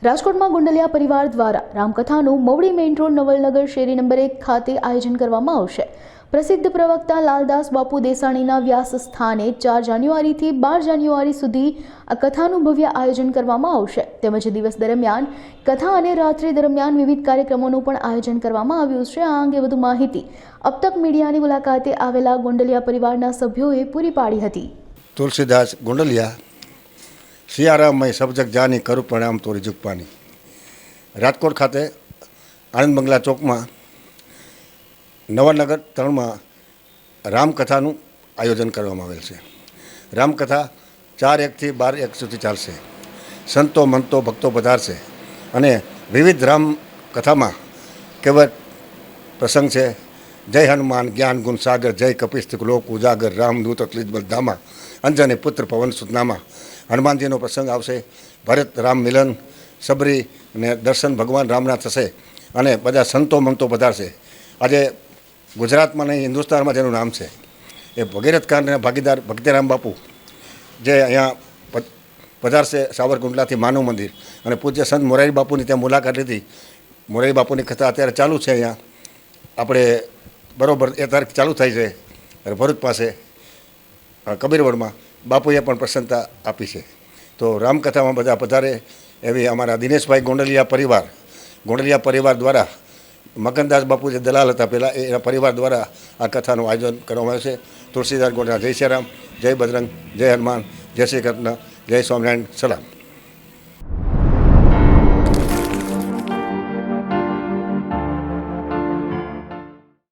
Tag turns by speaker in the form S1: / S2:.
S1: રાજકોટમાં ગુંડલિયા પરિવાર દ્વારા રામકથાનું મવડી મેઇન રોડ નવલનગર શેરી નંબર 1 ખાતે આયોજન કરવામાં આવશે। પ્રસિદ્ધ પ્રવક્તા લાલદાસ બાપુ દેસાણીના વ્યાસ સ્થાને 4 જાન્યુઆરીથી 12 જાન્યુઆરી સુધી આ કથાનું ભવ્ય આયોજન કરવામાં આવશે। તેમજ દિવસ દરમિયાન કથા અને રાત્રિ દરમિયાન વિવિધ કાર્યક્રમોનું પણ આયોજન કરવામાં આવ્યું છે। આ અંગે વધુ માહિતી अब तक મીડિયાની મુલાકાતે આવેલા ગુંડલિયા પરિવારના સભ્યોએ પૂરી પાડી હતી।
S2: तुलसीदास गुंडलिया सियारामय सबजग जानी करू प्रणाम तोरी जुगपानी। राजकोट खाते आनंद बंगला चौक में नवलनगर 3 में रामकथाનું आयोजन કરવામાં આવેલ છે। रामकथा 4 1 થી 12 1 સુધી ચાલશે। સંતો મંતો ભક્તો પધારશે અને વિવિધ રામ કથામાં કેવળ પ્રસંગ છે। जय हनुमान ज्ञान गुण सागर, जय कपिस्थ लोक उजागर, रामदूत अतलित बलधामा, अंजनी पुत्र पवन सुतनामा। हनुमान जी प्रसंग आवशे। भरत राम मिलन सबरी ने दर्शन भगवान रामना थशे अने बधा संतो मंतो पधारशे। आजे गुजरात में नहीं हिंदुस्तान में जेनुं नाम है ये भगीरथ कांड भागीदार भक्तिराम बापू जे अहींया पधारशे। सावरकुंडला थी मानव मंदिर और पूज्य संत मोरारी बापू त्या मुलाकात लीधी। मोरारी बापू की कथा अत्यारे चालू है। अहींया आपणे बरोबर 1 तारीख चालू थाय छे। भरूच पासे कबीरवड में बापूए पण प्रसन्नता आपी छे। तो रामकथा में बधा पधारे एवी अमारा दिनेश भाई गोंडलिया परिवार द्वारा मकनदास बापू जे दलाल हता पहेला ए परिवार द्वारा आ कथानुं आयोजन करवामां आव्युं छे। तुलसीदास गोंडलिया जय श्री राम, जय बजरंग, जय हनुमान, जय श्री कृष्ण, जय स्वामिनारायण, सलाम।